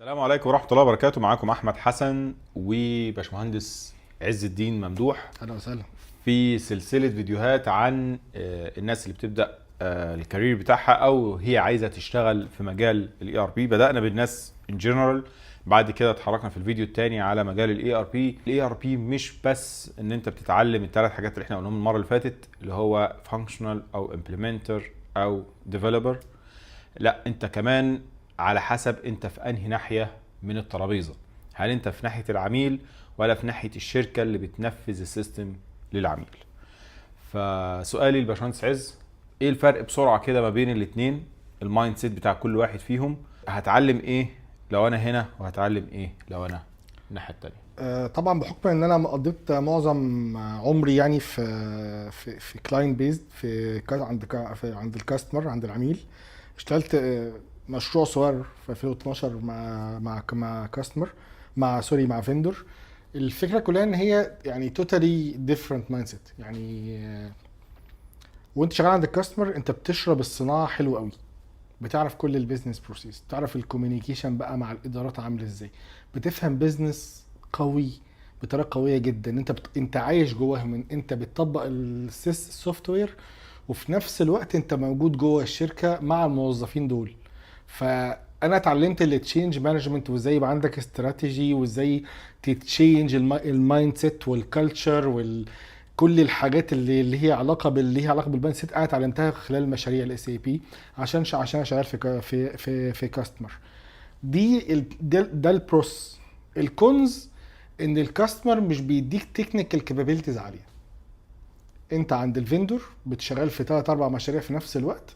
السلام عليكم ورحمة الله وبركاته. معاكم أحمد حسن وباشمهندس عز الدين ممدوح اهلا وسهلا. في سلسلة فيديوهات عن الناس اللي بتبدأ الكارير بتاعها أو هي عايزة تشتغل في مجال الاي ار بي. بدأنا بالناس ان جنرال، بعد كده اتحركنا في الفيديو الثاني على مجال الاي ار بي. الاي ار بي مش بس ان انت بتتعلم الثلاث حاجات اللي احنا قلناهم المرة اللي فاتت اللي هو فانكشنال او امبلمنتر او ديفلوبر، لا انت كمان على حسب انت في انهي ناحية من الترابيزة. هل انت في ناحية العميل ولا في ناحية الشركة اللي بتنفذ السيستم للعميل؟ فسؤالي لباشمهندس عز، ايه الفرق بسرعة كده ما بين الاتنين؟ المايند سيت بتاع كل واحد فيهم، هتعلم ايه لو انا هنا وهتعلم ايه لو انا الناحية التانية؟ طبعا بحكم ان انا قضيت معظم عمري يعني في كلاين بيزد عند الكاستمر، عند العميل. اشتغلت مشروع صغير في 2012 مع كاستمر، مع فيندور. الفكره كلها ان هي يعني توتالي ديفرنت مايند سيت. يعني وانت شغال عند الكاستمر انت بتشرب الصناعه حلو قوي، بتعرف كل البيزنس بروسيس، بتعرف الكوميونيكيشن بقى مع الادارات عامل ازاي، بتفهم بيزنس قوي بطريقه قويه جدا. انت عايش جواهم، انت بتطبق السوفت وير، وفي نفس الوقت انت موجود جوه الشركه مع الموظفين دول. فانا اتعلمت التشينج مانجمنت، وازاي يبقى عندك استراتيجي، وازاي تتشينج المايند سيت والكالتشر كل الحاجات اللي هي علاقه ليها علاقه بالمايند سيت. انا اتعلمتها خلال مشاريع الاس اي بي عشان انا شغال في كاستمر. ده البروس. الكونز ان الكاستمر مش بيديك تكنيكال كابابيلتيز عاليه. انت عند الفيندور بتشغل في 3 4 مشاريع في نفس الوقت.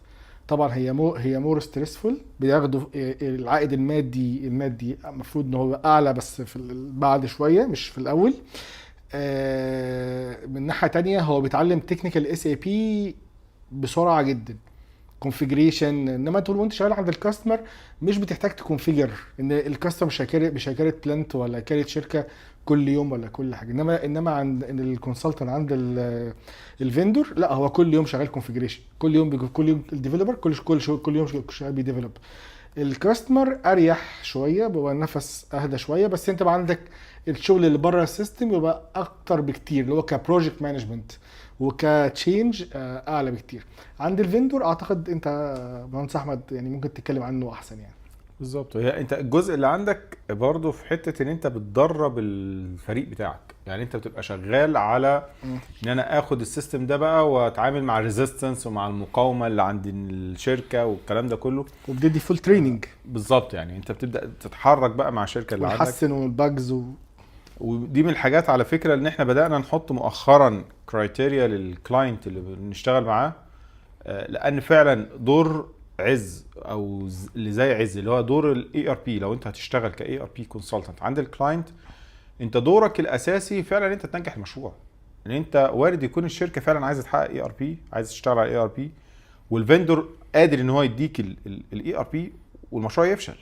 طبعا هي مور ستريسفول، بياخدوا العائد المادي المفروض ان هو اعلى، بس بعد شويه مش في الاول. من ناحيه تانية هو بيتعلم تكنيكال اس اي بي بسرعه جدا، كونفيجريشن. انما طول وانت شغال عند الكاستمر مش بتحتاج تكونفيجر، ان الكاستمر مش هيكريت بلانت ولا كاريت شركه كل يوم ولا كل حاجه. انما عند الكونسلتنت عند الفيندور لا، هو كل يوم شغال كونفيجريشن، كل يوم الديفلوبر كل يوم شغال بيديفلوب. الكاستمر اريح شويه، بيبقى النفس اهدى شويه، بس انت بقى عندك الشغل اللي بره السيستم يبقى اكتر بكتير، اللي هو كبروجكت مانجمنت وكتشينج اعلى بكتير. عند الفيندور اعتقد انت مهندس احمد يعني ممكن تتكلم عنه احسن يعني. بالظبط، هي انت الجزء اللي عندك برضه في حته ان انت بتدرب الفريق بتاعك، يعني انت بتبقى شغال على ان انا اخد السيستم ده بقى واتعامل مع الريزيستنس ومع المقاومه اللي عند الشركه والكلام ده كله. وبتدي فول تريننج بالظبط، يعني انت بتبدا تتحرك بقى مع الشركه اللي عندك. ونحسن الباجز ودي من الحاجات على فكره ان احنا بدانا نحط مؤخرا كرايتيريا للكلاينت اللي بنشتغل معاه، لان فعلا دور عز او اللي زي عز اللي هو دور الاي ار بي. لو انت هتشتغل كاي ار بي كونسلتنت عند الكلاينت، انت دورك الاساسي فعلا انت تنجح المشروع. ان انت وارد يكون الشركه فعلا عايزه تحقق اي ار بي، عايزه تشتغل على اي ار بي، والفندور قادر ان هو يديك الاي ار بي والمشروع يفشل.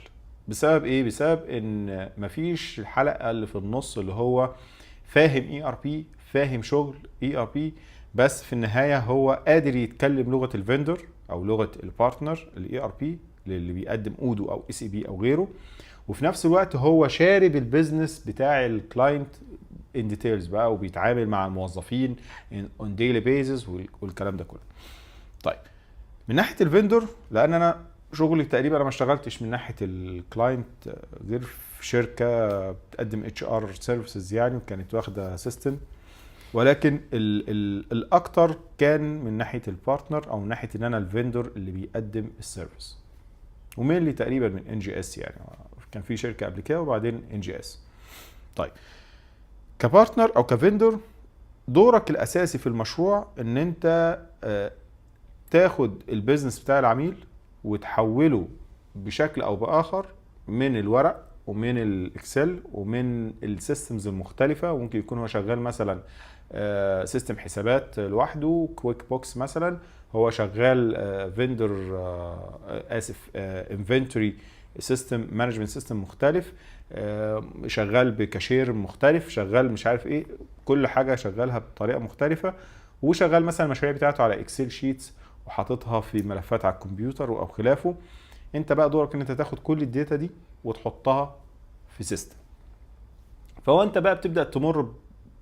بسبب ايه؟ بسبب ان مفيش الحلقه اللي في النص اللي هو فاهم اي ار بي، فاهم شغل اي ار بي، بس في النهايه هو قادر يتكلم لغه الفندور او لغه البارتنر الاي ار بي اللي بيقدم اودو او اس اي بي او غيره، وفي نفس الوقت هو شارب البيزنس بتاع الكلاينت ان ديتيلز بقى، وبيتعامل مع الموظفين اون ديلي بيزز والكلام ده كله. طيب من ناحيه الفندور، لان انا شغلي تقريبا انا ما اشتغلتش من ناحيه الكلاينت غير في شركه بتقدم اتش ار سيرفيسز يعني، وكانت واخده سيستم، ولكن الاكتر كان من ناحيه البارتنر او من ناحيه ان انا الفندور اللي بيقدم السيرفيس، ومين اللي تقريبا من ان جي اس يعني، كان في شركه قبل كده وبعدين ان جي اس. طيب كبارتنر او كفندور، دورك الاساسي في المشروع ان انت تاخد البيزنس بتاع العميل وتحوله بشكل او باخر من الورق ومن الاكسل ومن السيستمز المختلفه. وممكن يكون هو شغال مثلا سيستم حسابات لوحده كويك بوكس مثلا، هو شغال فيندور اسف انفنتوري سيستم مانجمنت سيستم مختلف، شغال بكاشير مختلف، شغال مش عارف ايه، كل حاجه شغالها بطريقه مختلفه، وشغال مثلا المشاريع بتاعته على اكسل شيتس وحاططها في ملفات على الكمبيوتر او خلافه. انت بقى دورك ان انت تاخد كل الداتا دي وتحطها في سيستم. فهو انت بقى بتبدا تمر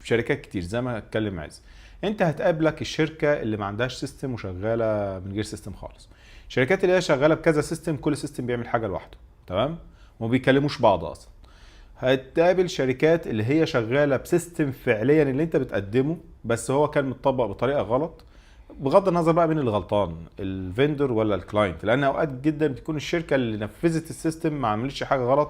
بشركات كتير زي ما اتكلم عايز. انت هتقابلك الشركه اللي ما عندهاش سيستم وشغاله من غير سيستم خالص. الشركات اللي هي شغاله بكذا سيستم، كل سيستم بيعمل حاجه لوحده، تمام، وما بيكلموش بعض اصلا. هتقابل شركات اللي هي شغاله بسيستم فعليا اللي انت بتقدمه بس هو كان متطبق بطريقه غلط، بغض النظر بقى مين اللي غلطان، الفندور ولا الكلاينت، لان اوقات جدا بتكون الشركه اللي نفذت السيستم ما عملتش حاجه غلط،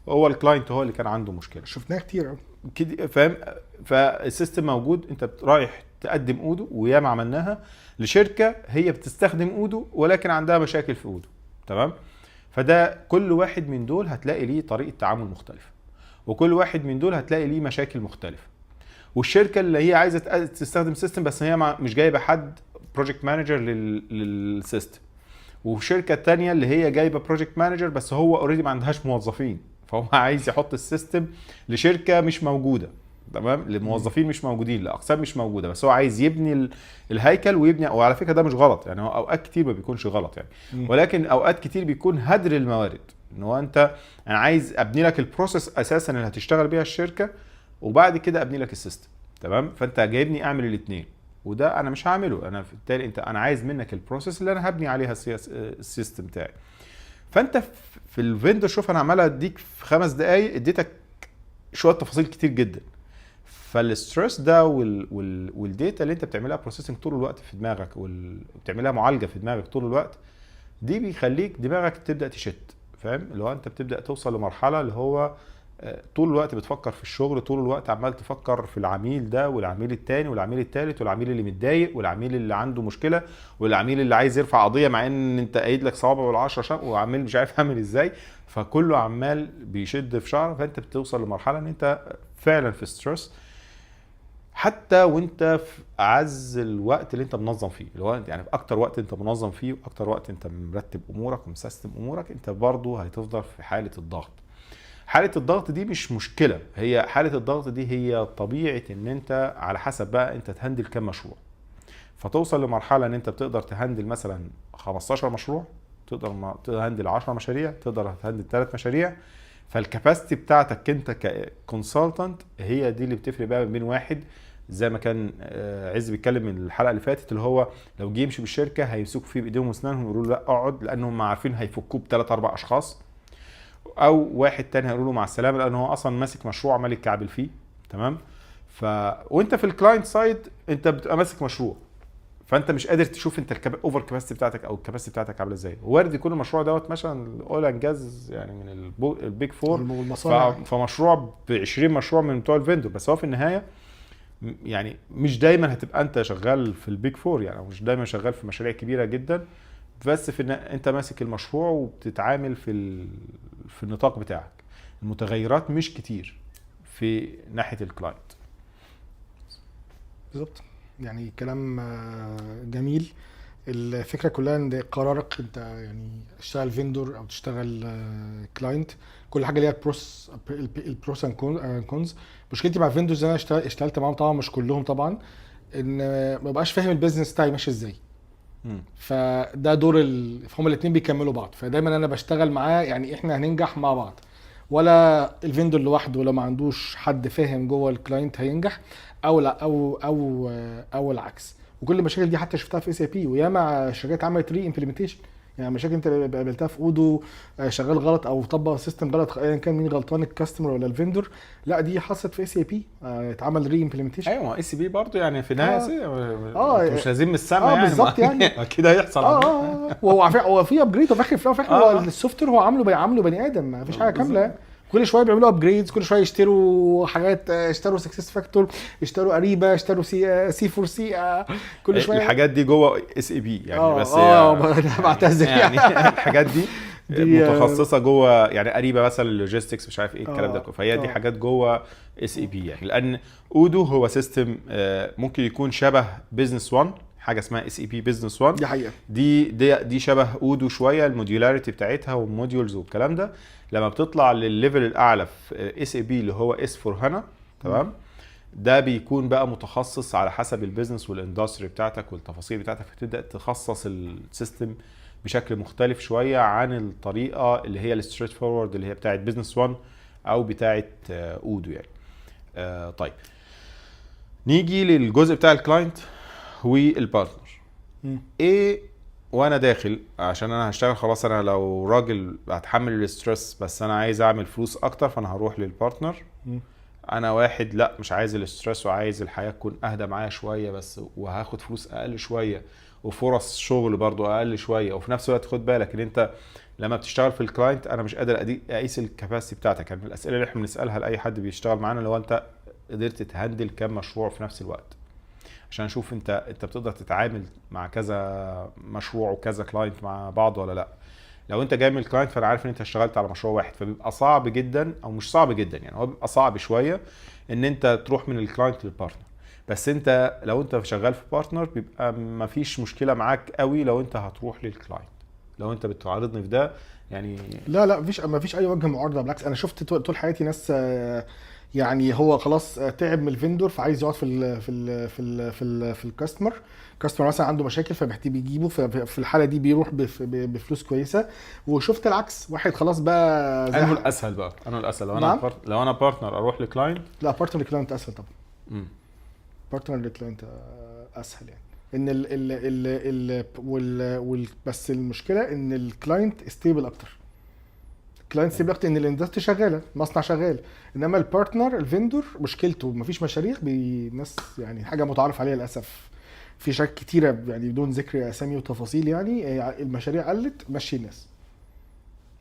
هو الكلاينت هو اللي كان عنده مشكله. شفناها كتير قوي كده فاهم. فالسيستم موجود، انت رايح تقدم اودو، وياما عملناها لشركه هي بتستخدم اودو ولكن عندها مشاكل في اودو، تمام. فده كل واحد من دول هتلاقي ليه طريقه تعامل مختلفه، وكل واحد من دول هتلاقي ليه مشاكل مختلفه. والشركه اللي هي عايزه تستخدم سيستم بس هي مش جايبه حد بروجكت مانجر للسيستم، وشركه تانية اللي هي جايبه بروجكت مانجر بس هو اوريدي ما عندهاش موظفين، فهو عايز يحط السيستم لشركه مش موجوده، تمام، لموظفين مش موجودين، لاقسام مش موجوده، بس هو عايز يبني الهيكل ويبني. وعلى فكره ده مش غلط يعني، هو اوقات كتير ما بيكونش غلط يعني، ولكن اوقات كتير بيكون هدر الموارد. ان هو انا عايز ابني لك البروسيس اساسا اللي هتشتغل بيها الشركه، وبعد كده ابني لك السيستم، تمام. فانت جايبني اعمل الاثنين، وده انا مش هعمله. انا بالتالي انا عايز منك البروسيس اللي انا هبني عليها السيستم بتاعي. فانت في الفندور، شوف انا عمال اديك في 5 دقائق اديتك شويه تفاصيل كتير جدا. فالستريس ده والداتا اللي انت بتعملها بروسيسنج طول الوقت في دماغك وبتعملها معالجه في دماغك طول الوقت، دي بيخليك دماغك تبدا تشت، فاهم؟ اللي هو انت بتبدا توصل لمرحله اللي هو طول الوقت بتفكر في الشغل، طول الوقت عمال تفكر في العميل ده والعميل التاني والعميل التالت والعميل اللي متضايق والعميل اللي عنده مشكله والعميل اللي عايز يرفع قضيه مع ان انت قايد لك صوابعه وال10 وعميل مش عارف يعمل ازاي. فكله عمال بيشد في شعره. فانت بتوصل لمرحله ان انت فعلا في ستريس، حتى وانت في اعز الوقت اللي انت منظم فيه، اللي هو يعني اكتر وقت انت منظم فيه واكتر وقت انت مرتب امورك ومسيستم امورك، انت برضه هتفضل في حاله الضغط. حالة الضغط دي مش مشكلة، هي حالة الضغط دي هي طبيعة ان انت على حسب بقى انت تهندل كم مشروع. فتوصل لمرحلة ان انت بتقدر تهندل مثلا 15 مشروع، تقدر تهندل 10 مشاريع، تقدر تهندل 3 مشاريع. فالكاباسيتي بتاعتك انت ككونسلتنت هي دي اللي بتفرق بقى بين واحد زي ما كان عز بيتكلم من الحلقة اللي فاتت، اللي هو لو جه يمشي بالشركة هيمسكوا فيه بايديهم واسنانهم ويقولوا له لا اقعد، لانهم عارفين هيفكوه ب3 4 اشخاص. او واحد تاني هيقول له مع السلامه لان هو اصلا ماسك مشروع عمال يتكعبل فيه، تمام. وانت في الكلاينت سايد انت بتبقى ماسك مشروع، فانت مش قادر تشوف انت الاوفر كاباسيتي بتاعتك او الكاباسيتي بتاعتك عامله ازاي. وارد يكون المشروع دوت مثلا الاول انجاز يعني من البيج فور، فمشروع ب20 مشروع من بتوع الفندور، بس هو في النهايه يعني مش دايما هتبقى انت شغال في البيج فور يعني، او مش دايما شغال في مشاريع كبيره جدا، بس في انت ماسك المشروع وبتتعامل في النطاق بتاعك. المتغيرات مش كتير في ناحيه الكلاينت. بالظبط، يعني كلام جميل. الفكره كلها ان قرارك انت يعني تشتغل فيندور او تشتغل كلاينت، كل حاجه ليها البروس اند كونز. مشكلتي مع فيندورز انا اشتغلت معاهم طبعا، مش كلهم طبعا، ان ما بقاش فاهم البيزنس بتاعي ماشي ازاي. فده دور فهم الاثنين بيكملوا بعض. فدايما انا بشتغل معاه، يعني احنا هننجح مع بعض، ولا الفيندور لوحده لو ما عندوش حد فاهم جوه الكلاينت هينجح، او لا او العكس. وكل المشاكل دي حتى شفتها في اس اي بي، وياما شركات عملت ري امبلمنتيشن. يعني مشاكل انت قابلتها في اودو شغال غلط او طبق سيستم غلط، ايا كان مين غلطان الكاستمر ولا الفيندور، لا دي حصلت في اس اي بي، اتعمل ري امبلمنتيشن. ايوه اس بي برضه يعني في النهايه مش لازم من السما يعني بالظبط يعني اكيد هيحصل. وهو في ابجريد، وفي الاخر هو السوفت وير هو عامله بني ادم، ما فيش حاجه كامله. كل شويه بيعملوا ابجريدز، كل شويه يشتروا حاجات، اشتروا سكسس فاكتور، اشتروا اريبا، اشتروا سي فور سي، كل شويه الحاجات دي جوه اس اي بي يعني. بس انا بعتذر يعني الحاجات دي متخصصه جوه يعني اريبا مثلا اللوجيستكس مش عارف ايه الكلام ده، فهي دي حاجات جوه اس اي بي يعني. لان اودو هو سيستم ممكن يكون شبه بزنس 1، حاجه اسمها اس اي بي بزنس 1، دي حقيقه. دي شبه اودو شويه، الموديولاريتي بتاعتها والموديولز والكلام ده. لما بتطلع للليفل الاعلى في اس اي بي اللي هو اس فور هانا، تمام، ده بيكون بقى متخصص على حسب البيزنس والاندستري بتاعتك والتفاصيل بتاعتك، فتبدا تخصص السيستم بشكل مختلف شويه عن الطريقه اللي هي الستريت فورورد اللي هي بتاعه بزنس 1 او بتاعه اودو يعني. طيب نيجي للجزء بتاع الكلاينت والبارتنر. ايه وانا داخل عشان انا هشتغل خلاص، انا لو راجل هتحمل الاسترس بس انا عايز اعمل فلوس اكتر فانا هروح للبارتنر. انا واحد لا مش عايز الاسترس وعايز الحياه تكون اهدى معايا شويه بس، وهاخد فلوس اقل شويه وفرص شغل برضو اقل شويه، وفي نفس الوقت خد بالك ان انت لما بتشتغل في الكلاينت انا مش قادر اقيس الكباسيتي بتاعتك. يعني الاسئله اللي احنا بنسالها لاي حد بيشتغل معانا لو انت قدرت تهندل كام مشروع في نفس الوقت، عشان نشوف انت بتقدر تتعامل مع كذا مشروع وكذا كلاينت مع بعض ولا لا. لو انت جاي من الكلاينت فانا عارف ان انت اشتغلت على مشروع واحد، فبيبقى صعب جدا او مش صعب جدا يعني، هو بيبقى صعب شويه ان انت تروح من الكلاينت للبارتنر. بس انت لو انت شغال في بارتنر بيبقى مفيش مشكله معاك قوي لو انت هتروح للكلاينت. لو انت بتعارضني في ده يعني لا مفيش اي وجه معارضه، بالعكس انا شفت طول حياتي ناس يعني هو خلاص تعب من الفندور فعايز يقعد في الكاستمر. كاستمر مثلا عنده مشاكل فبيحتاج بيجيبه، في الحاله دي بيروح بفلوس كويسه. وشفت العكس، واحد خلاص بقى انا الاسهل بقى، انا الاسهل لو نعم؟ لو انا بارتنر اروح لكلاينت. لا بارتنر لكلاينت اسهل طبعا. بارتنر لكلاينت اسهل يعني. ان بس المشكله ان الكلاينت ستيبل اكتر. الكلاينت ستيبل اكتر ان الاندستري شغاله، مصنع شغال. انما البارتنر الفندور مشكلته مفيش مشاريع، الناس يعني حاجه متعارف عليها للاسف في شركات كتيره يعني بدون ذكر اسامي وتفاصيل يعني المشاريع قلت مشي الناس.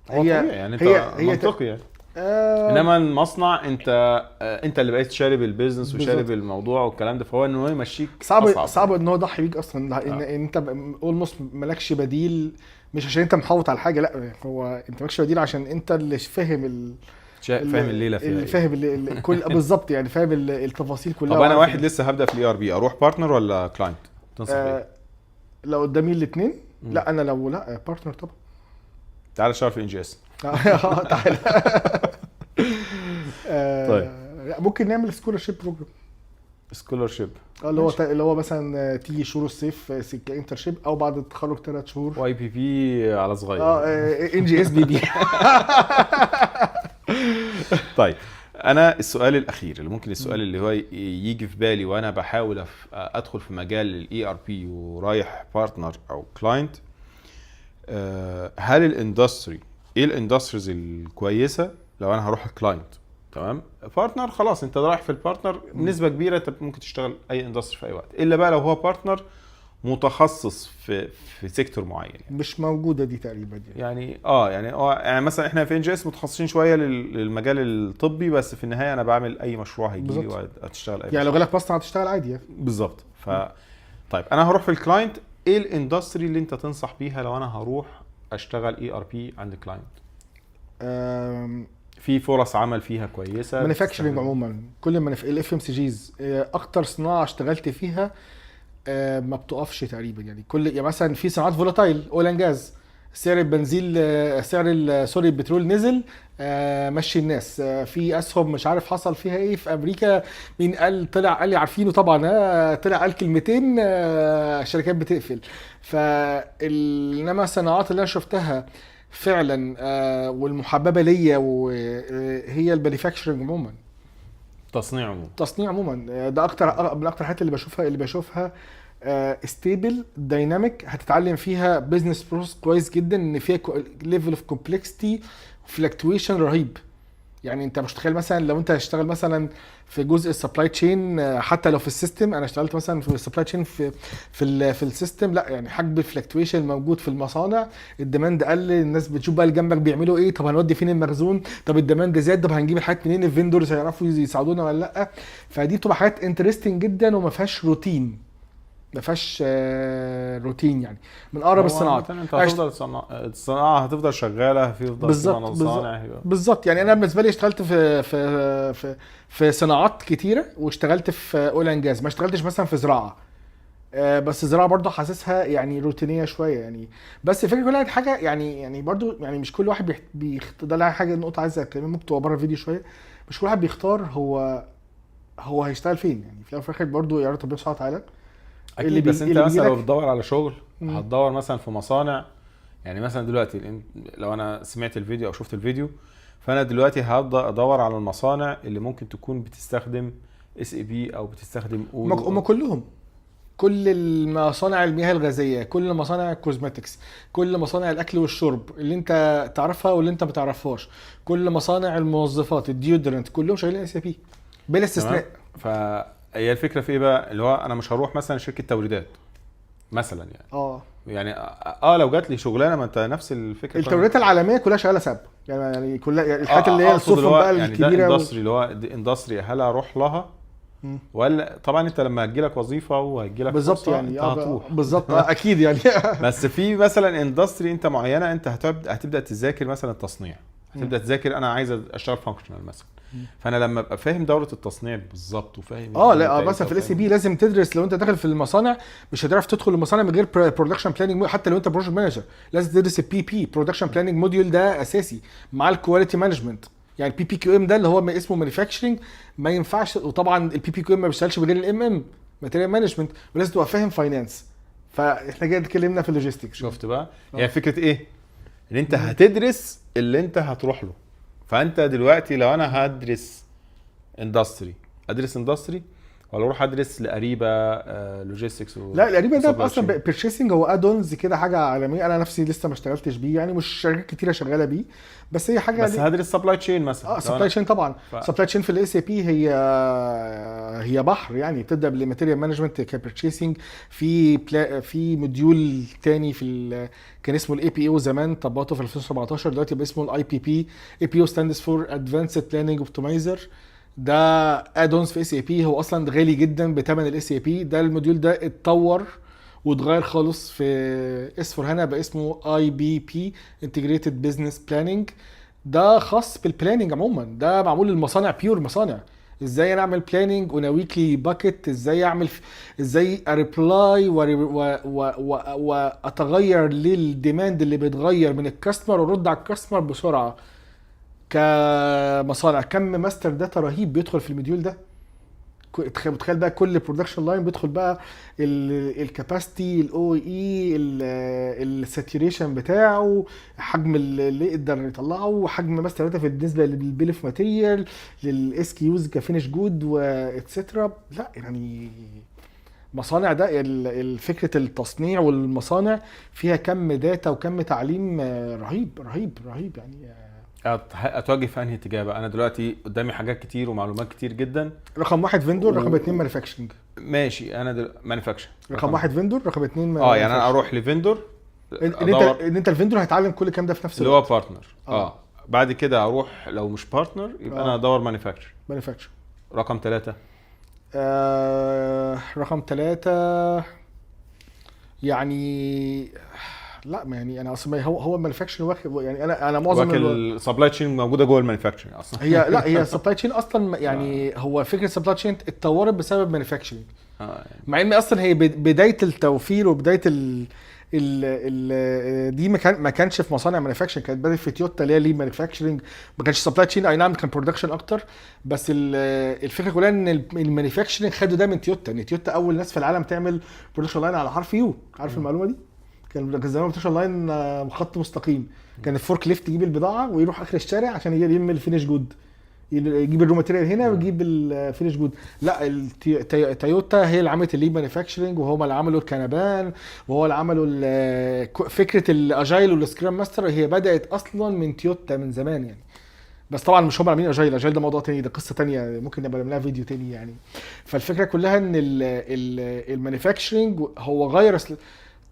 هي يعني انت منطقي يعني. انما المصنع انت اللي بقيت شارب البيزنس وشارب الموضوع والكلام ده، فهو انه يمشيك صعب ان هو يضحي بيك اصلا. ان انت اولموست مالكش بديل، مش عشان انت محوط على حاجه، لا هو انت مالكش بديل عشان انت اللي فاهم فاهم الليله فيها اللي فاهم كل بالظبط يعني، فاهم التفاصيل كلها. طب انا واحد لسه هبدا في الاي ر بي، اروح بارتنر ولا كلاينت تنصح ايه؟ لو قدامي الاثنين لا انا لو لا بارتنر طبعا. تعال اشتغل في ان جي اس. تعال. طيب ممكن نعمل سكولرشيب بروجرام. سكولرشيب اللي هو مثلا تيجي شهور الصيف كانترشيب او بعد التخرج 3 شهور. واي بي بي على صغير. ان جي اس بي بي. طيب انا السؤال الاخير اللي ممكن السؤال اللي هو يجي في بالي وانا بحاول ادخل في مجال الاي ار بي ورايح بارتنر او كلاينت، هل الاندستري ايه الاندستريز الكويسه لو انا هروح كلاينت؟ تمام. بارتنر خلاص انت رايح في البارتنر بنسبه كبيره انت ممكن تشتغل اي اندستري في اي وقت، الا بقى لو هو بارتنر متخصص في سيكتور معين يعني. مش موجوده دي تقريبا يعني مثلا احنا في ان جي اس متخصصين شويه للمجال الطبي، بس في النهايه انا بعمل اي مشروع هيجي لي وهتشتغل اي يعني لو جالك مصنع هتشتغل عادي يعني. بالظبط. طيب انا هروح في الكلاينت، ايه الاندستري اللي انت تنصح بيها لو انا هروح اشتغل اي ار بي عند كلاينت؟ في فرص عمل فيها كويسه. مانيفاكتشرنج عموما، كل ما الاف ام سي جيز اكتر صناعه اشتغلت فيها ما بتقفش تقريبا يعني. يعني مثلا في صناعات فولاتايل اول اند جاز، سعر البنزين سعر البترول نزل مشي الناس. في اسهم مش عارف حصل فيها ايه في امريكا، مين طلع لي عارفينه طبعا، طلع قال كلمتين شركات بتقفل. انما الصناعات اللي انا شفتها فعلا والمحببه ليا وهي المانيفاكتشرنج عموما، تصنيع عموما. ده اكتر من اكتر الحاجات اللي بشوفها ستيبل دايناميك، هتتعلم فيها بزنس بروسس كويس جدا، ان فيها ليفل اوف كومبلكسيتي فلكتويشن رهيب. يعني انت مش تخيل مثلا لو انت هتشتغل مثلا في جزء السبلاي تشين، حتى لو في السيستم، انا اشتغلت مثلا في السبلاي تشين في السيستم، لا يعني حجم الفلكتويشن موجود في المصانع. الديماند قل، الناس بتشوف بقى اللي جنبك بيعملوا ايه، طب هنودي فين المخزون، طب الديماند زاد، طب هنجيب الحاجات منين، الفيندورز هيعرفوا يساعدونا ولا لا. فدي بتبقى حاجات انترستنج جدا وما فيهاش روتين، ما فيهاش روتين يعني. من اقرب الصناعات انت هتفضل الصناعه هتفضل شغاله في مصانع. بالظبط يعني انا بالنسبه لي اشتغلت في صناعات كتيره، واشتغلت في اول اند جاز، ما اشتغلتش مثلا في زراعه. بس الزراعه برضو حاسسها يعني روتينيه شويه يعني. بس الفكره كلها حاجه يعني برضو يعني مش كل واحد ده لا حاجه نقطه عايز اتكلم ممكن تبقى بره الفيديو شويه. مش كل واحد بيختار هو هيشتغل فين يعني. في الاخر برضو يا رب سبحانه وتعالى اكيد. بس انت مثلا لو بتدور على شغل هتدور مثلا في مصانع يعني مثلا دلوقتي لو انا سمعت الفيديو او شفت الفيديو، فانا دلوقتي هبدا ادور على المصانع اللي ممكن تكون بتستخدم SAP او بتستخدم اودو. هم كلهم، كل المصانع المياه الغازيه، كل مصانع الكوزماتكس، كل مصانع الاكل والشرب اللي انت تعرفها واللي انت ما تعرفهاش، كل مصانع المنظفات الديودرنت، كلهم شغالين SAP بلا استثناء. فهي الفكره في ايه بقى، اللي هو انا مش هروح مثلا شركه توريدات مثلا يعني لو جات لي شغلانه، ما انت نفس الفكره. التوريدات العالميه كلها شغاله ساب، يعني كلها يعني الحاجات اللي هي السفن بقى يعني الكبيره ده اندستري، اللي هو اندستري، هل اروح لها ولا؟ طبعا انت لما هتجيلك وظيفه وهتجيلك بالظبط فرصه يعني انت هتروح بالظبط اكيد يعني. بس في مثلا اندستري انت معينه، انت هتبدا تذاكر مثلا التصنيع، هتبدا تذاكر انا عايز اشتغل فانكشنال مثلا. فانا لما ابقى فاهم دوره التصنيع بالظبط وفاهم لا مثلا في الSAP لازم تدرس. لو انت داخل في المصانع مش هتعرف تدخل المصانع من غير برودكشن بلاننج، حتى لو انت بروجكت مانجر لازم تدرس الPP برودكشن بلاننج موديول، ده اساسي مع الكواليتي مانجمنت. يعني PPQM ده اللي هو اسمه مانيفاكتشرنج ما ينفعش، وطبعا الPPQM ما بيشتغلش بغير الMM ماتيريال مانجمنت، ولازم تبقى فاهم فاينانس. فاحنا جاي اتكلمنا في اللوجيستكس. شفت بقى هي فكره ايه، ان انت هتدرس اللي انت هتروح له. فانت دلوقتي لو انا هدرس اندستري، ادرس اندستري ولا اروح ادرس لقريبه لوجيستكس لا القريبه ده اصلا بيرشيسنج هو ادونز كده، حاجه عالميه. انا نفسي لسه ما اشتغلتش بيه، يعني مش شركات كتيره شغاله بيه، بس هي حاجه بس هدرس سبلاي تشين مثلا. سبلاي تشين طبعا. سبلاي تشين في الSAP هي بحر يعني. بتبدا بالماتيريال مانجمنت كبيرشيسنج، في موديول تاني كان اسمه الAPO زمان، طبقته في 2017، دلوقتي بقى اسمه الIPP. APO stands for Advanced Planning Optimizer. ده ادونز في SAP، هو اصلا غالي جدا بثمن الSAP. ده الموديول ده اتطور واتغير خالص في S/4HANA، بقى اسمه IBP Integrated Business Planning. ده خاص بالبلاننج عموما، ده معمول للمصانع، بيور مصانع. ازاي انا اعمل بلاننج اون ويكلي باكيت، ازاي اريبلاي واتغير للديماند اللي بيتغير من الكاستمر، وارد على الكاستمر بسرعه. كمصانع كم ماستر داتا رهيب بيدخل في الموديول ده. تخيل بقى كل برودكشن لاين بيدخل بقى الكاباسيتي، الOEE، الساتوريشن بتاعه، حجم اللي يقدر يطلعه، حجم ماستر داتا بالنسبه للبيل اوف ماتيريال، للSKUs كفينش جود واتسترا. لا يعني مصانع ده فكره التصنيع والمصانع فيها كم داتا وكم تعليم رهيب رهيب رهيب يعني. اتوجه في انهي اتجاه بقى؟ انا دلوقتي قدامي حاجات كتير ومعلومات كتير جدا. رقم 1 فيندور، رقم 2 مانيفاكتشرنج. ماشي، انا مانيفاكتشر رقم 1 فيندور، رقم 2 يعني انا اروح لفيندور، ان انت الفيندور هيتعلم كل الكلام ده في نفس الوقت، اللي هو بارتنر. بعد كده اروح لو مش بارتنر يبقى انا ادور مانيفاكتشر. رقم 3 رقم 3 يعني لا يعني انا اصلا هو المانيفاكتشر واخد يعني. انا معظم السبلاي تشين موجوده جوه المانيفاكتشر اصلا. هي السبلاي تشين اصلا يعني هو فكره السبلاي تشين اتطورت بسبب مانيفاكتشرنج. يعني. مع ان اصلا هي بدايه التوفير وبدايه دي ما كانش في مصانع مانيفاكتشرنج، كانت بدات في تويوتا اللي هي لي مانيفاكتشرنج، ما كانش سبلاي تشين. اي نعم كان برودكشن اكتر، بس الفكره كلها ان المانيفاكتشرنج خدوا ده من تويوتا. ان تويوتا اول ناس في العالم تعمل برودكشن لاين على حرف يو. عارف المعلومه دي؟ كان زمان برودكشن لاين خط مستقيم، كان الفورك ليفت يجيب البضاعه ويروح اخر الشارع عشان يلم الفينيش جود، يجيب الرو ماتيريال هنا ويجيب الفينيش جود. لا تويوتا هي اللي عملت اللي مانيفاكتشرنج، وهم اللي عملوا الكنبان، وهو اللي عملوا فكره الاجايل والسكرام ماستر. هي بدات اصلا من تويوتا من زمان يعني. بس طبعا مش هم عاملين اجايل ده موضوع تاني، ده قصه تانية ممكن نبقى نعملها فيديو تاني يعني. فالفكره كلها ان المانيفاكتشرنج هو غير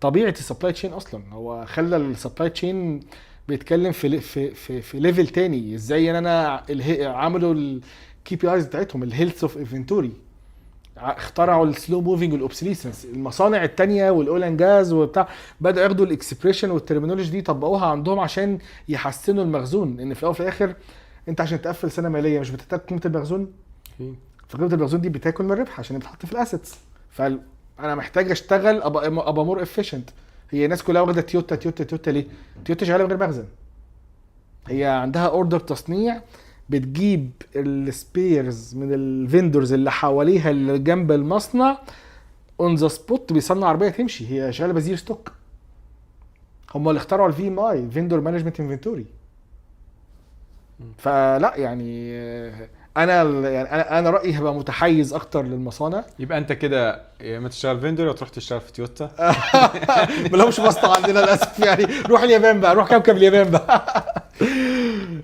طبيعه السبلاي تشين اصلا. هو خلى السبلاي تشين بيتكلم في ليفل تاني. ازاي انا عملوا الكي بي ايز بتاعتهم، الهيلث اوف انفنتوري، اخترعوا السلو موفينج والاوبسليسنس. المصانع التانية والاول اند جاز وبتاع بدأوا ياخدوا الاكسبريشن والترمينولوجي دي طبقوها عندهم عشان يحسنوا المخزون. ان في الاول وفي الاخر انت عشان تقفل سنه ماليه مش بتحتاج قيمه المخزون، فقيمه المخزون دي بتاكل من الربح عشان بتحط في الاسيتس. فانا محتاج اشتغل ابقى مور افيشنت. هي الناس كلها واخده تويوتا تويوتا تويوتا. ليه تويوتا شغاله من غير مخزن؟ هي عندها اوردر تصنيع، بتجيب السبيرز من الفيندورز اللي حواليها اللي جنب المصنع اون ذا سبوت، بيصنع عربيه تمشي. هي شغاله بزيرو ستوك. هم اللي اخترعوا الفي ام اي، فيندور مانجمنت انفنتوري. فلا يعني انا رايي هبقى متحيز اكتر للمصانع. يبقى انت كده يا اما تشتغل فيندور يا تروح تشتغل في تويوتا. ما لهمش مصنع عندنا للاسف يعني. روح اليابان بقى، روح كوكب اليابان بقى.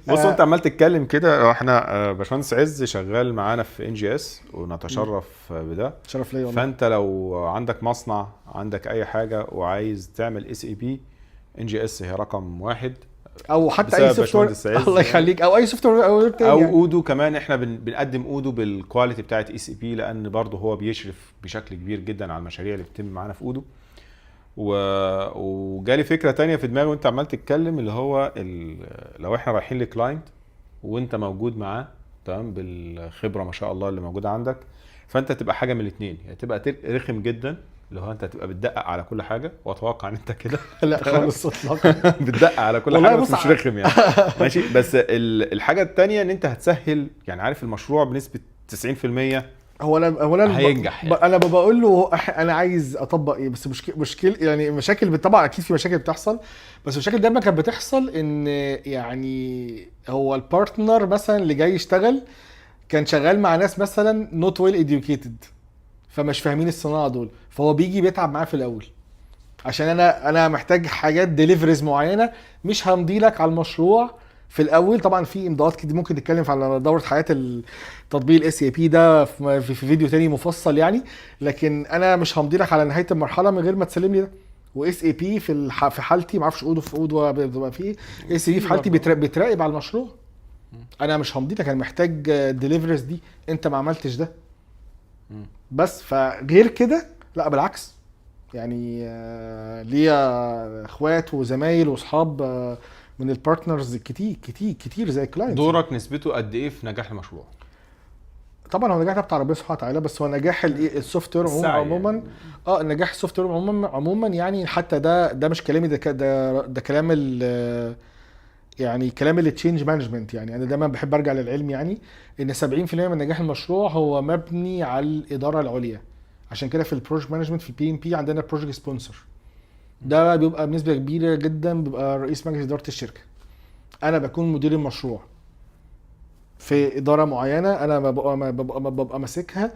بص انت عمال تتكلم كده، احنا باشمهندس عز شغال معانا في NGS ونتشرف بده. شرف ليا والله. فانت لو عندك مصنع، عندك اي حاجه وعايز تعمل SAP، NGS هي رقم 1. او حتى بسبب اي سوفت وير، باشمهندس عز الله يخليك، او اي سوفت وير تاني او يعني. اودو كمان. احنا بنقدم اودو بالكواليتي بتاعت SAP، لان برضه هو بيشرف بشكل كبير جدا على المشاريع اللي بتتم معانا في اودو. وجالي فكره تانية في دماغي وانت عمال تتكلم، اللي هو لو احنا رايحين لكلاينت وانت موجود معاه تمام بالخبره ما شاء الله اللي موجوده عندك، فانت تبقى حاجه من الاثنين، يعني تبقى رخم جدا اللي هو انت تبقى بتدقق على كل حاجه، واتوقع ان انت كده لا خالص اطلاقا. بتدقق على كل والله حاجه بس بص مش رخم يعني. ماشي. بس الحاجه الثانيه ان انت هتسهل، يعني عارف المشروع بنسبه 90% هو انا هينجح يعني. انا بقول له انا عايز اطبق ايه، بس مشكله يعني مشاكل طبعا اكيد في مشاكل بتحصل، بس المشاكل دايما كانت بتحصل ان يعني هو البارتنر مثلا اللي جاي يشتغل كان شغال مع ناس مثلا نوت ويل اديوكيتد، فمش فاهمين الصناعه دول، فهو بيجي بيتعب معاه في الاول عشان انا محتاج حاجات ديليفريز معينه، مش همضي لك على المشروع في الاول. طبعا في امضاءات كده ممكن نتكلم على دوره حياه التطبيق SAP ده في فيديو تاني مفصل يعني، لكن انا مش همضي لك على نهايه المرحله من غير ما تسلم لي ده. SAP في حالتي، ما اعرفش اودو في اودو بيبقى في SAP في حالتي بتراقب على المشروع. انا مش همضي لك، انا محتاج ديليفريز دي، انت ما عملتش ده. بس فغير كده لا بالعكس يعني. ليا اخوات وزمايل واصحاب من البارتنرز كتير زي كلاينتس. دورك نسبته قد ايه في نجاح المشروع؟ طبعا هو نجاح ده بتاع ربنا سبحانه وتعالى، بس هو نجاح السوفت وير عموما يعني. نجاح السوفت وير عموما يعني. حتى ده مش كلامي، ده كلام يعني كلام التشينج مانجمنت. يعني انا دايما بحب ارجع للعلم، يعني ان 70% من نجاح المشروع هو مبني على الاداره العليا. عشان كده في البروجكت مانجمنت في PMP عندنا بروجكت سبونسر، ده بيبقى بنسبه كبيره جدا بيبقى رئيس مجلس اداره الشركه. انا بكون مدير المشروع في اداره معينه، انا ببقى ماسكها،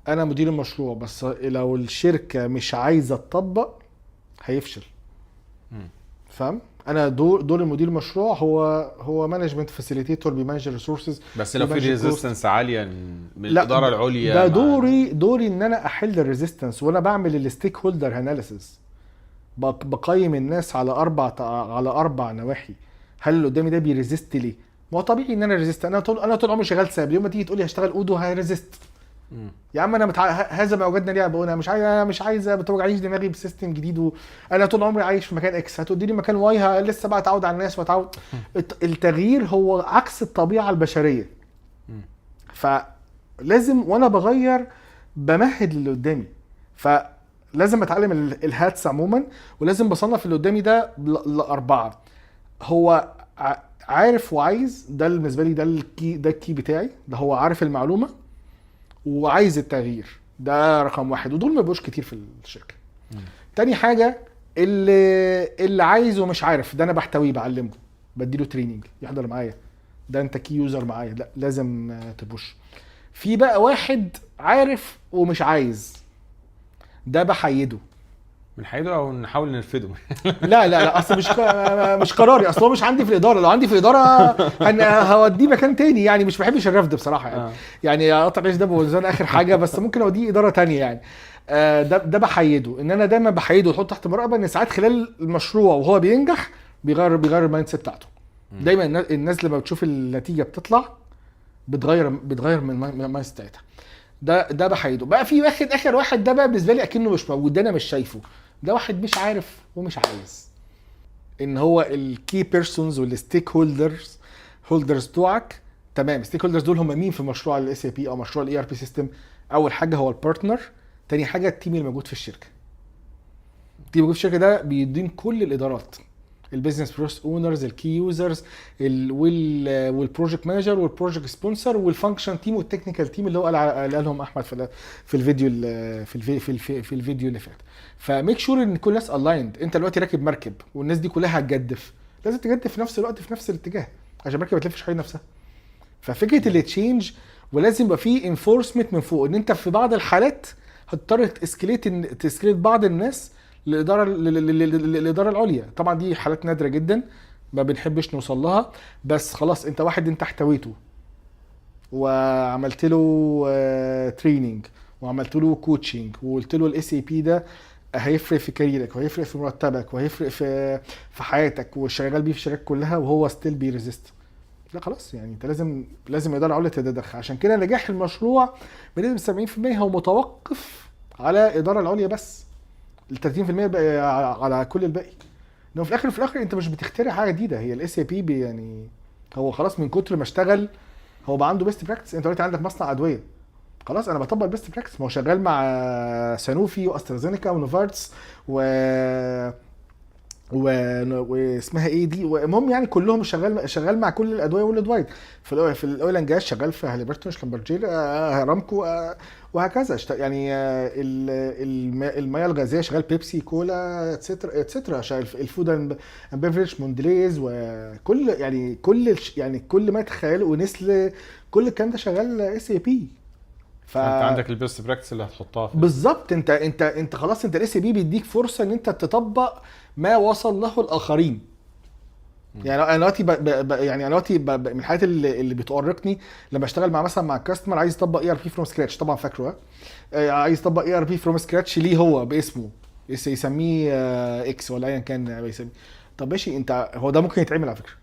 انا مدير المشروع. بس لو الشركه مش عايزه تطبق هيفشل. فاهم؟ انا دور المدير المشروع هو مانجمنت فاسيليتيتور، بيمانج الريسورسز. بس لو في ريزيستنس عاليه من لا الاداره العليا، ده دوري ان انا احل الريزيستنس، وانا بعمل الستيك هولدر اناليسيس، بقيم الناس على اربع نواحي. هل اللي قدامي ده بيريزيست ليه؟ ما هو طبيعي ان انا ريزيست. انا طول عمري شغال ساب، يوم ما تيجي تقول لي هشتغل اودو هريزيست. يا عم انا هذا ما وجدنا ليه بقول انا مش عايز بتوجعليش دماغي بسيستم جديد، وانا طول عمري عايش في مكان اكس، هتوديني مكان واي لسه بقى اتعود على الناس واتعود. التغيير هو عكس الطبيعه البشريه، فلازم وانا بغير بمهد اللي قدامي. فلازم اتعلم الهاتس عموما، ولازم بصنف اللي قدامي ده لأربعة. هو عارف وعايز، ده بالنسبه لي ده الكي بتاعي، ده هو عارف المعلومه وعايز التغيير، ده رقم واحد، ودول ما بيبقوش كتير في الشركه. تاني حاجه اللي عايز ومش عارف، ده انا بحتويه بعلمه، بديله تريننج يحضر معايا، ده انت كي يوزر معايا، لا لازم تبوش. في بقى واحد عارف ومش عايز، ده بحيده. بنحيده او نحاول نرفده. لا اصل مش قراري، اصل هو مش عندي في الاداره. لو عندي في الاداره انا هوديه مكان تاني يعني. مش بحبش الرفض بصراحه يعني. يعني قطع عيش ده بوزان اخر حاجه، بس ممكن اوديه اداره تانية يعني. ده بحيده، ان انا دايما بحيده واحطه تحت مراقبه، ان ساعات خلال المشروع وهو بينجح بيغير المايند سيت بتاعته. دايما الناس لما بتشوف النتيجه بتطلع بتغير من المايند سيت بتاعتها. ده بحيده. بقى في اخر واحد، ده بقى بالنسبه لي اكنه مش موجود، ده انا مش شايفه. ده واحد مش عارف ومش عايز، ان هو الكي بيرسونز والستيك هولدرز بتوعك. تمام، ستيك هولدرز دول هم مين في مشروع SAP او مشروع ERP سيستم؟ اول حاجه هو البارتنر، تاني حاجه التيم اللي موجود في الشركه. التيم الموجود في الشركه ده بيدين كل الادارات، البيزنس بروسيس اونرز، الكي يوزرز، والبروجكت مانجر والبروجكت سبونسر والفانكشن تيم والتكنيكال تيم اللي هو قالهم احمد في الفيديو في الفيديو اللي فات. فميك شور ان كل الناس الايند. انت دلوقتي راكب مركب والناس دي كلها هتجدف، لازم تجدف في نفس الوقت في نفس الاتجاه عشان المركب ما تلفش حوالين نفسها. ففكره اللي تشينج، ولازم يبقى فيه انفورسمنت من فوق، ان انت في بعض الحالات هتضطر تسكليت بعض الناس للاداره العليا. طبعا دي حالات نادره جدا ما بنحبش نوصل لها، بس خلاص انت واحد انت احتويته وعملت له تريننج وعملت له كوتشنج وقلت له الاس اي بي ده هيفرق في كاريرك وهيفرق في مرتبك وهيفرق في حياتك وشغال بيه في الشركات كلها وهو ستيل بيريزيست، لا خلاص يعني انت لازم اداره عليا تتدخل. عشان كده نجاح المشروع بنسبه 70% هو متوقف على الاداره العليا بس، ال 30% بقى على كل الباقي. انه في الاخر انت مش بتخترع حاجه جديده. هي الاس اي بي يعني هو خلاص من كتر ما اشتغل هو بقى عنده بيست براكتس. انت دلوقتي عندك مصنع ادويه، خلاص انا بطبق البيست براكتس. ما هو شغال مع سانوفي واسترازينيكا ونوفارتس واسمها ايه دي، المهم يعني كلهم شغال مع كل الادويه وورلد وايد. في الاويل اند جاز شغال في هاليبرتون، شلمبرجير، هرامكو، وهكذا. يعني المياه الغازيه شغال بيبسي، كولا، اتسترا. شغال الفود اند بيفرج، موندليز، وكل يعني كل ما تخيله، ونسل، كل الكلام ده شغال اس اي بي. فانت عندك البيست براكتس اللي هتحطها بالظبط. انت خلاص، انت الاس بي بيديك فرصه ان انت تطبق ما وصل له الاخرين. يعني انا دلوقتي يعني انا دلوقتي من الحاجات اللي بتؤرقني لما اشتغل مع كاستمر عايز يطبق اي ار بي فروم سكراتش. طبعا فاكره، عايز يطبق اي ار بي فروم سكراتش ليه هو باسمه، يسميه اكس ولا ايا كان بيسميه. طب ماشي، هو ده ممكن يتعمل على فكره،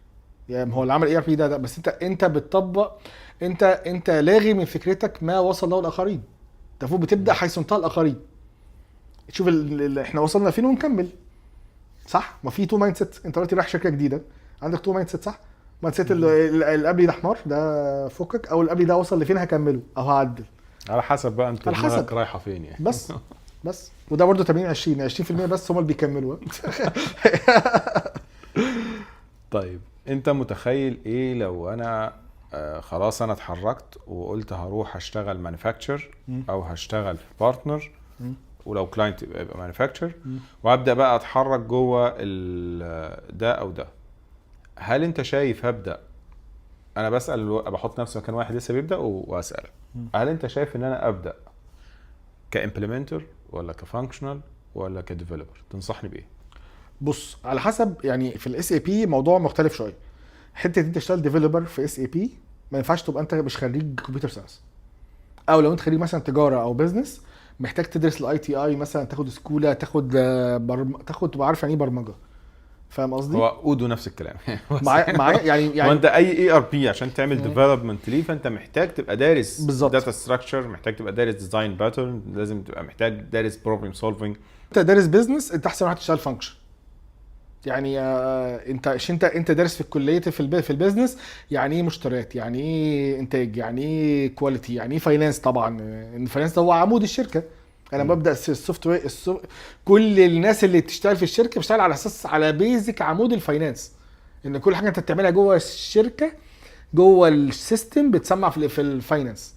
يعني هو اللي عمل اي ار بي ده بس انت بتطبق، انت لاغي من فكرتك ما وصل له الاخرين. انت المفروض بتبدا حيث انتهى الاخرين، تشوف احنا وصلنا فين ونكمل. صح؟ ما في تو مايند سيت. انت دلوقتي رايح شركه جديده عندك تو مايند سيت، صح؟ مايند سيت اللي قبلي ده حمار ده فكك، او اللي قبلي ده وصل لفين هكمله او هعدل على حسب بقى انت دماغك رايحه فين يعني. بس وده برده 80-20% بس هم اللي بيكملوا. طيب انت متخيل ايه لو انا خلاص انا اتحركت وقلت هروح اشتغل مانيفاكتشر او هشتغل في بارتنر، ولو كلاينت يبقى مانيفاكتشر، وابدا بقى اتحرك جوه ده او ده. هل انت شايف هبدا، انا بسال بحط نفسي مكان واحد لسه بيبدا واسال، هل انت شايف ان انا ابدا كامبلمنتر ولا كفانكشنال ولا كديفلوبر؟ تنصحني بايه؟ بص، على حسب. يعني في الاس اي بي موضوع مختلف شويه. حته انت تشتغل ديفلوبر في اس اي بي ما ينفعش تبقى انت مش خريج كمبيوتر ساينس، او لو انت خريج مثلا تجاره او بزنس محتاج تدرس الاي تي اي مثلا، تاخد سكولا، تاخد تبقى عارف يعني ايه برمجه. فاهم قصدي؟ هو اودو نفس الكلام. معايا يعني وانت اي ار بي عشان تعمل ديفلوبمنت ليه، فانت محتاج تبقى دارس داتا ستراكشر، محتاج تبقى دارس ديزاين باترن، لازم تبقى محتاج دارس بروبلم سولفنج. انت دارس بزنس، انت احسن واحد تشتغل فانكشن. يعني انت دارس في الكليه في البيزنس يعني ايه مشتريات، يعني ايه انتاج، يعني ايه كواليتي، يعني ايه فاينانس. طبعا الفاينانس ده هو عمود الشركه. انا ببدا السوفت وير كل الناس اللي بتشتغل في الشركه بتشتغل على اساس على بيزك عمود الفاينانس، ان كل حاجه انت بتعملها جوه الشركه جوه السيستم بتسمع في الفاينانس.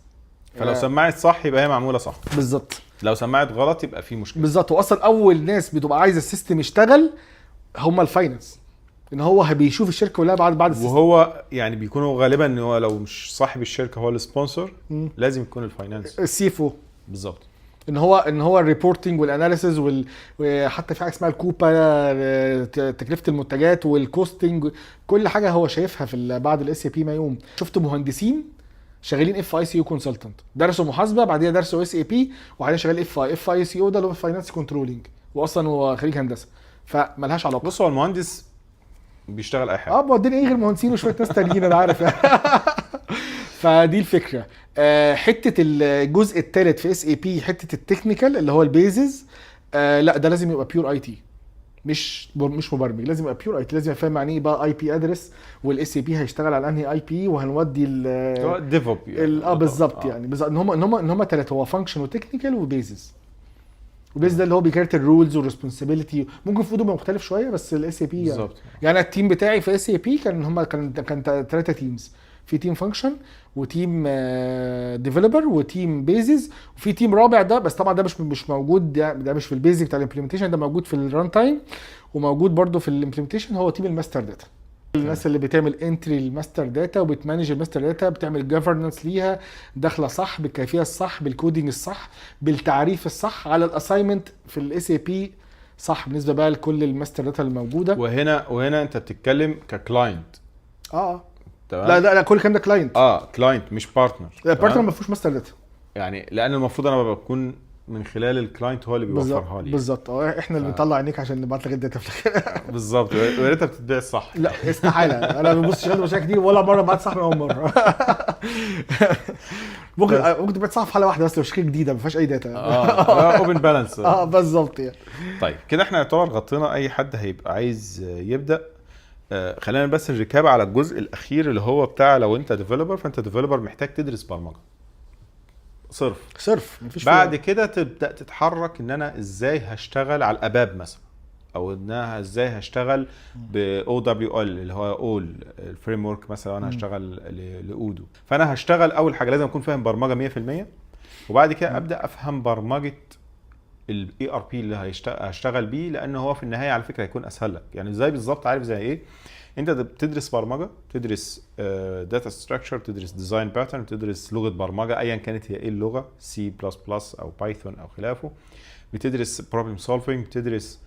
فلو سمعت صح يبقى هي معموله صح. بالظبط. لو سمعت غلط يبقى في مشكله. بالظبط. واصلا اول ناس بتبقى عايزه السيستم يشتغل هم الفاينانس، ان هو بيشوف الشركه كلها بعد السيستم. وهو يعني بيكونوا غالبا ان هو لو مش صاحب الشركه هو السبونسر، لازم يكون الفاينانس، السي اف او. بالظبط. ان هو الريبورتنج والاناليسز وحتى في حاجه اسمها الكوبا، تكلفه المنتجات والكوستنج، كل حاجه هو شايفها في بعد الاس اي بي ما يقوم. شفت مهندسين شغالين اف اي سي او كونسلتنت، درسوا محاسبه بعديها درسوا اس اي بي وبعدين شغال اف اي سي او، ده اللي هو فاينانس كنترولينج، واصلا هو خريج هندسه فملهاش علاقه. بص، هو المهندس بيشتغل اي حاجه. بعدين ايه غير مهندسين وشويه ناس تانيين انا عارف. فدي الفكره. حته الجزء الثالث في اس اي بي، حته التكنيكال اللي هو البيزز، لا ده لازم يبقى بيور اي تي، مش مبرمج. لازم يبقى بيور اي تي، لازم يفهم يعني ايه بقى اي بي ادرس، والاس اي بي هيشتغل على انهي اي بي، وهنودي ديفوب بالظبط. يعني بالظبط ان هم ثلاثه، هو فانكشن وتكنيكال وبيزز. وبيز ده اللي هو بيكارت الرولز والريسبونسابيلتي. ممكن في اودو مختلف شويه، بس الاس اي بي بالظبط. يعني التيم بتاعي في اس اي بي كان 3 تيمز. في تيم فانكشن، وتيم ديفلوبر، وتيم بيزز، وفي تيم رابع ده بس طبعا ده مش موجود، ده مش في البيزك بتاع الامبلمنتيشن، ده موجود في الران تايم وموجود برده في الامبلمنتيشن، هو تيم الماستر داتا. الناس اللي بتعمل انتري الماستر داتا وبتمانج الماستر داتا، بتعمل جفرنس ليها، داخله صح بالكيفيه الصح بالكودينج الصح بالتعريف الصح على الاساينمنت في الاس اي بي صح، بالنسبه بقى لكل الماستر داتا الموجوده. وهنا انت بتتكلم ككلاينت. اه تمام. لا كل الكلام ده كلاينت. كلاينت مش بارتنر. لا البارتنر ما فيهوش ماستر داتا. يعني لان المفروض انا بكون من خلال الكلاينت هو اللي بيوفرها لي. بالظبط احنا اللي بنطلع عينيك عشان نبعت لك الداتا في الاخر. بالظبط. ويا ريتها بتتباع صح. لا استحاله، انا ببص شغال مشاكل كتير ولا مره بعت صح من اول مره. ممكن تبعت صح في حاله واحده بس لو شركه جديده ما فيهاش اي داتا. اوبن بالانس. بالظبط يعني. طيب كده احنا يعتبر غطينا اي حد هيبقى عايز يبدا. خلينا بس نركب على الجزء الاخير اللي هو بتاع لو انت ديفلوبر، فانت ديفلوبر محتاج تدرس برمجه صرف مفيش بعد كده تبدا تتحرك ان انا ازاي هشتغل على الاباب مثلا، او ان انا ازاي هشتغل باو دبليو ال اللي هو اول الفريم ورك مثلا، انا هشتغل لاودو. فانا هشتغل اول حاجه لازم اكون فاهم برمجه 100%، وبعد كده ابدا افهم برمجه الاي ار بي اللي هشتغل بيه، لان هو في النهايه على فكره هيكون اسهل لك. يعني ازاي بالظبط؟ عارف زي ايه؟ انت بتدرس برمجه، تدرس داتا ستراكشر، تدرس ديزاين باترن، تدرس لغه برمجه ايا كانت هي ايه اللغه، سي بلس بلس او بايثون او خلافه، بتدرس بروبلم سولفينج، بتدرس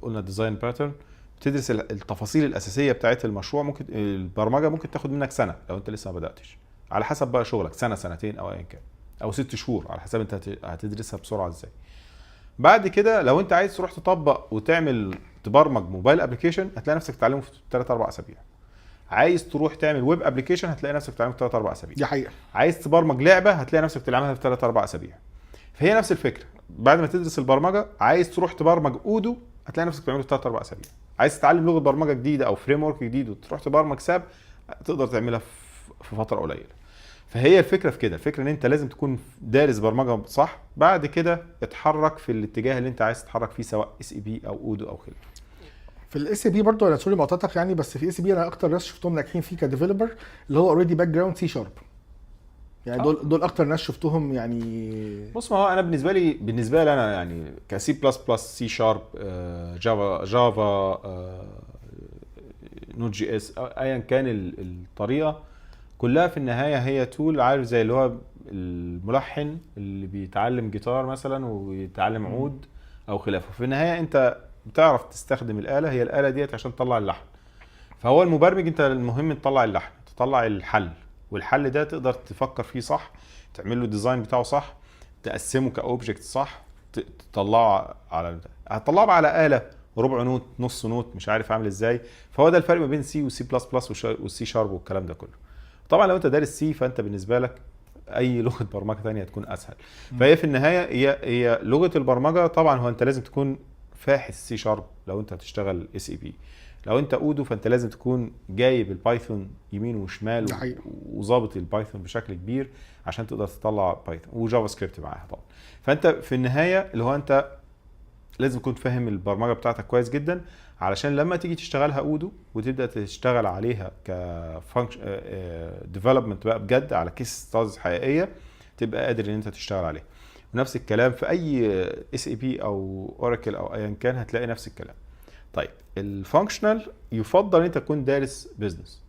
قلنا ديزاين باترن، بتدرس التفاصيل الاساسيه بتاعت المشروع. ممكن البرمجه ممكن تاخد منك سنه لو انت لسه ما بداتش، على حسب بقى شغلك، سنه سنتين او ايا كان، او 6 شهور على حسب انت هتدرسها بسرعه ازاي. بعد كده لو انت عايز تروح تطبق وتعمل تبرمج موبايل ابلكيشن، هتلاقي نفسك تتعلمه في 3 4 اسابيع. عايز تروح تعمل ويب ابلكيشن، هتلاقي نفسك تتعلمه في 3 4 اسابيع. دي حقيقه. عايز تبرمج لعبه، هتلاقي نفسك تتعلمها في 3 4 اسابيع. فهي نفس الفكره. بعد ما تدرس البرمجه، عايز تروح تبرمج اودو، هتلاقي نفسك تعمله في 3 4 اسابيع. عايز تتعلم لغه برمجه جديده او فريم ورك جديد وتروح تبرمج ساب، تقدر تعملها في فتره قليله. فهي الفكره في كده، الفكره ان انت لازم تكون دارس برمجه صح، بعد كده اتحرك في الاتجاه اللي انت عايز تتحرك فيه، سواء اس اي بي او اودو او خلافه. في الاس اي بي برضه، انا سوري مقاطعتك يعني، بس في اس اي بي انا اكتر ناس شفتهم ناجحين فيه كديفلوبر اللي هو اوريدي باك جراوند سي شارب. يعني دول اكتر ناس شفتهم يعني. بص، ما هو انا بالنسبه لي انا يعني كسي بلس بلس، سي شارب، جافا، نوت جي اس، ايا كان الطريقه كلها، في النهايه هي تول. عارف زي اللي هو الملحن اللي بيتعلم جيتار مثلا ويتعلم عود او خلافه، في النهايه انت بتعرف تستخدم الاله، هي الاله ديت عشان تطلع اللحن. فهو المبرمج انت المهم تطلع اللحن، تطلع الحل، والحل ده تقدر تفكر فيه صح، تعمل له ديزاين بتاعه صح، تقسمه كاوبجكت صح، تطلعه هتطلعه على آلة ربع نوت، نص نوت، مش عارف عامل ازاي. فهو ده الفرق ما بين سي وسي بلس بلس والسي شارب والكلام ده كله. طبعا لو انت دارس سي، فانت بالنسبه لك اي لغه برمجه ثانيه هتكون اسهل. فهي في النهايه هي لغه البرمجه. طبعا هو انت لازم تكون فاحص سي شارب لو انت هتشتغل اس اي بي. لو انت اودو، فانت لازم تكون جايب البايثون يمين وشمال وظابط البايثون بشكل كبير عشان تقدر تطلع بايثون، وجافا سكريبت معاها طبعا. فانت في النهايه اللي هو انت لازم تكون فاهم البرمجه بتاعتك كويس جدا، علشان لما تيجي تشتغلها اودو وتبدا تشتغل عليها كفانكشن ديفلوبمنت بقى بجد على كيس ستادز حقيقيه، تبقى قادر ان انت تشتغل عليها. ونفس الكلام في اي اس اي بي او اوراكل او ايا كان، هتلاقي نفس الكلام. طيب الفانكشنال يفضل انت تكون دارس بزنس.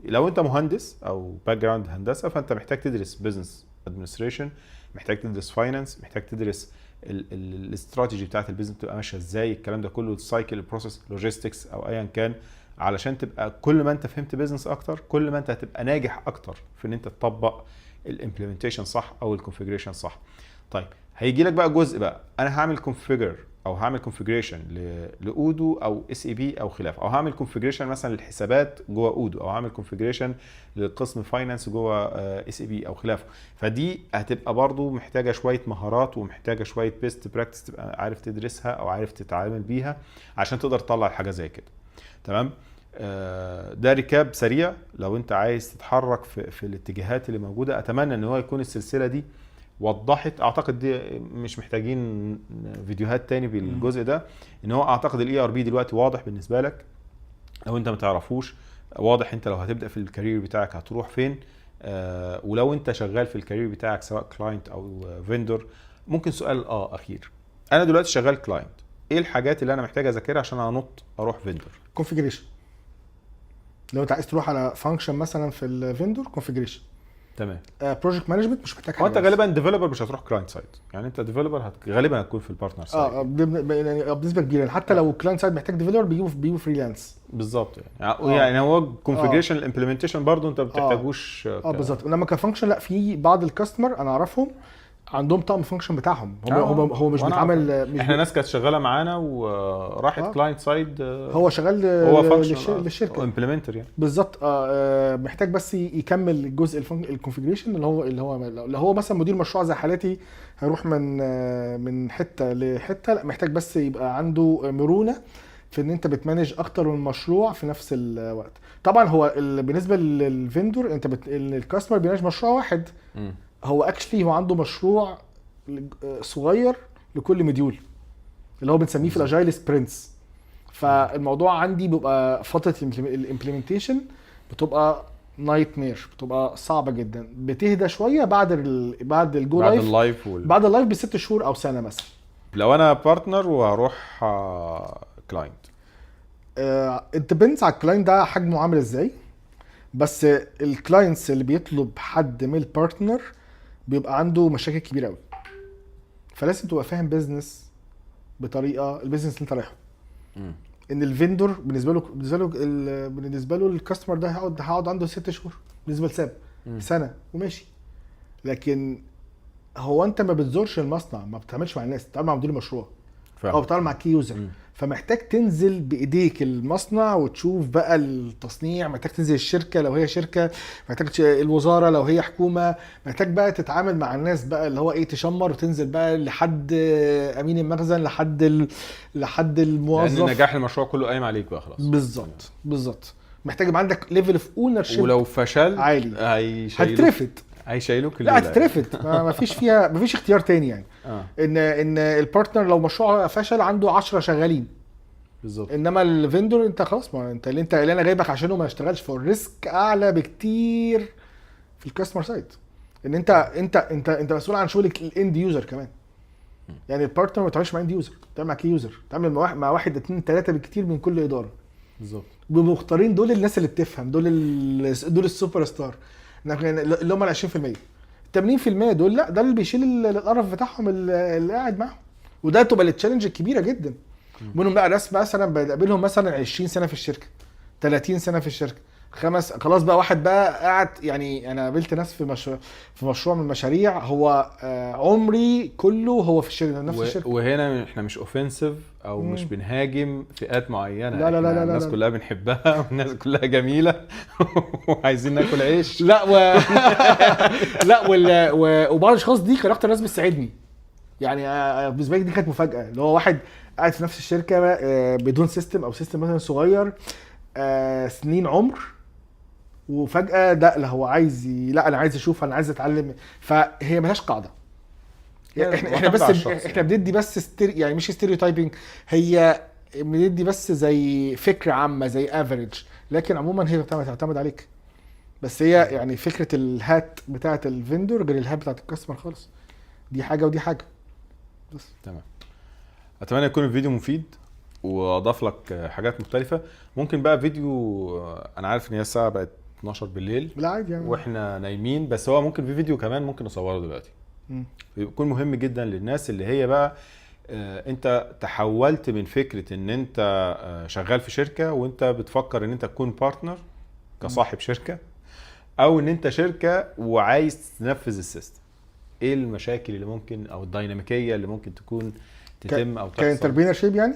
لو انت مهندس او باك جراوند هندسه، فانت محتاج تدرس بزنس ادمنستريشن، محتاج تدرس فاينانس، محتاج تدرس الاستراتيجي بتاعت البيزنس بتبقى ماشيه ازاي، الكلام ده كله، السايكل، البروسيس، لوجيستكس او ايا كان، علشان تبقى كل ما انت فهمت بيزنس اكتر، كل ما انت هتبقى ناجح اكتر في ان انت تطبق الامبلمنتيشن صح او الكونفيجريشن صح. طيب هيجي لك بقى جزء بقى، انا هعمل كونفيجر او هعمل كونفيجريشن لاودو او اس اي بي او خلافه، او هعمل كونفيجريشن مثلا للحسابات جوه اودو، او هعمل كونفيجريشن للقسم فاينانس جوه اس اي بي او خلافه. فدي هتبقى برضو محتاجه شويه مهارات ومحتاجه شويه بيست براكتس تبقى عارف تدرسها او عارف تتعامل بيها عشان تقدر تطلع حاجه زي كده. تمام. ده ركاب سريع لو انت عايز تتحرك في الاتجاهات اللي موجوده. اتمنى ان هو يكون السلسله دي وضحت، اعتقد دي مش محتاجين فيديوهات تاني بالجزء ده، ان هو اعتقد الاي ار بي دلوقتي واضح بالنسبه لك. لو انت ما تعرفوش، واضح انت لو هتبدا في الكارير بتاعك هتروح فين. ولو انت شغال في الكارير بتاعك سواء كلاينت او فيندور. ممكن سؤال اخير، انا دلوقتي شغال كلاينت، ايه الحاجات اللي انا محتاج اذاكرها عشان انط اروح فيندور؟ كونفيجريشن. لو انت عايز تروح على فانكشن مثلا في الفيندور، كونفيجريشن. تمام. بروجكت مانجمنت مش محتاج هو حاجه. انت غالبا ديفلوبر مش هتروح كلاينت سايد، يعني انت ديفلوبر غالبا هتكون في البارتنر سايد. يعني بنسبه كبيره، حتى لو كلاينت سايد محتاج ديفلوبر بيجيبوا فريلانس. بالظبط يعني هو كونفيجريشن الامبلمنتيشن برضو انت ما بتحتاجوش. بالظبط. انما كفانكشن لا، في بعض الكاستمر انا اعرفهم عندهم طقم فانكشن بتاعهم، هو مش بيتعامل. احنا ناس كانت شغاله معانا وراحت كلاينت سايد. هو شغال هو للشركه امبلمنتر يعني. بالظبط. محتاج بس يكمل الجزء الكونفيجريشن اللي هو مثلا مدير مشروع زي حالتي هيروح من حته لحته، لا محتاج بس يبقى عنده مرونه في ان انت بتمانج اكتر من مشروع في نفس الوقت. طبعا هو بالنسبه للفيندور انت الكاستمر بيمانج مشروع واحد. هو اكشلي هو عنده مشروع صغير لكل موديول اللي هو بنسميه في الاجايل سبرنتس. فالموضوع عندي بيبقى فتره الامبلمنتيشن بتبقى نايت مير، بتبقى صعبه جدا. بتهدى شويه بعد الجو لايف بعد اللايف ب6 شهور او سنه مثلا. لو انا بارتنر وهروح كلاينت، it depends على الكلاينت ده حجمه عامل ازاي. بس الكلاينتس اللي بيطلب حد من البارتنر بيبقى عنده مشاكل كبيره قوي، فلازم تبقى فاهم بيزنس بطريقه البيزنس اللي انت رايحه. ان الفيندور بالنسبه له الكاستمر ده هيقعد عنده 6 شهور بالنسبه لساب سنه وماشي. لكن هو انت ما بتزورش المصنع، ما بتعملش مع الناس، بتتعامل مع مدير المشروع او بتتعامل مع كي يوزر. فمحتاج تنزل بايديك المصنع وتشوف بقى التصنيع، محتاج تنزل الشركه لو هي شركه، محتاج الوزاره لو هي حكومه، محتاج بقى تتعامل مع الناس بقى اللي هو ايه، تشمر وتنزل بقى لحد امين المخزن لحد الموظف، لان نجاح المشروع كله قايم عليك بقى خلاص. بالظبط. محتاج يبقى عندك ليفل اوف اونر شيب، ولو فشل عالي هتترفد. هيشيلوك. لا هتترفد، ما فيش اختيار تاني يعني. ان البارتنر لو مشروع فشل عنده 10 شغالين بالظبط. انما الفيندور انت خلاص، ما انت اللي انا جايبك عشانه ما يشتغلش، فالريسك اعلى بكتير في الكاستمر سايد. ان انت مسؤول عن شغلك الاند يوزر كمان. يعني البارتنر ما بتعملش مع اند يوزر، بتعمل مع كي يوزر، بتعمل مع 1 2 3 بالكتير من كل اداره. بالظبط. بمختارين دول الناس اللي بتفهم، دول السوبر ستار اللي هم ال 20%. 80% دول لا، ده اللي بيشيل القرف بتاعهم اللي قاعد معاهم. وده تبقى التشالنج الكبيره جدا. منهم بقى ناس مثلا بقابلهم مثلا 20 سنه في الشركه، 30 سنه في الشركه، خلاص بقى واحد بقى قاعد. يعني انا قابلت ناس في مشروع من المشاريع هو عمري كله هو في الشركه نفس الشركه. وهنا احنا مش اوفنسيف او مش بنهاجم فئات معينه. لا لا لا لا الناس كلها بنحبها والناس كلها جميله وعايزين ناكل عيش. لا لا وبعض الاشخاص دي كان اكتر ناس بتساعدني. يعني بالنسبه لي دي كانت مفاجاه، اللي هو واحد قاعد في نفس الشركه بدون سيستم او سيستم مثلا صغير سنين عمر، وفجاه لا هو عايز لا انا عايز اشوف، انا عايز اتعلم. فهي ملهاش قاعده. احنا بس احنا بندي بس يعني مش ستيريوتايبنج، هي بندي بس زي فكره عامه زي افريج، لكن عموما هي بتعتمد عليك. بس هي يعني فكره الهات بتاعه الفيندور غير الهات بتاعه الكاستمر خالص. دي حاجه ودي حاجه بس. تمام. اتمنى يكون الفيديو مفيد واضاف لك حاجات مختلفه. ممكن بقى فيديو، انا عارف ان هي الساعه بقت 12 بالليل لا عادي يعني واحنا نايمين، بس هو ممكن في فيديو كمان ممكن نصوره دلوقتي يكون مهم جدا للناس اللي هي بقى انت تحولت من فكره ان انت شغال في شركه وانت بتفكر ان انت تكون بارتنر كصاحب شركه، او ان انت شركه وعايز تنفذ السيستم. ايه المشاكل اللي ممكن او الديناميكيه اللي ممكن تكون تتم او تحصل كانتربرينرشيب يعني؟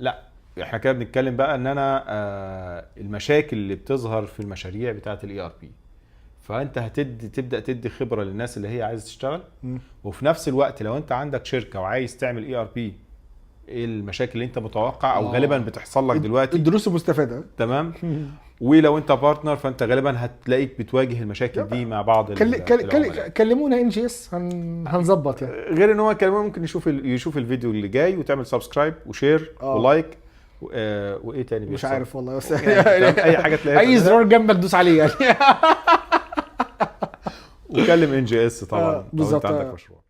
لا احنا كده بنتكلم بقى ان انا المشاكل اللي بتظهر في المشاريع بتاعه الاي ار بي. فانت تبدا تدي خبره للناس اللي هي عايزه تشتغل. وفي نفس الوقت لو انت عندك شركه وعايز تعمل اي ار بي ايه المشاكل اللي انت متوقع او غالبا بتحصل لك دلوقتي. الدروس المستفاده. تمام. ولو انت بارتنر فانت غالبا هتلاقيك بتواجه المشاكل دي مع بعض العملاء. كلمونا ان جي اس هنظبط يعني. غير ان هو كلمونا ممكن يشوف الفيديو اللي جاي وتعمل سبسكرايب وشير ولايك وايه تاني مش عارف والله بس يعني اي حاجه تلاقيها اي زرار جنبك دوس عليه يعني. وكلم ان جي اس طبعا لو بالظبط. انت عندك مشروع.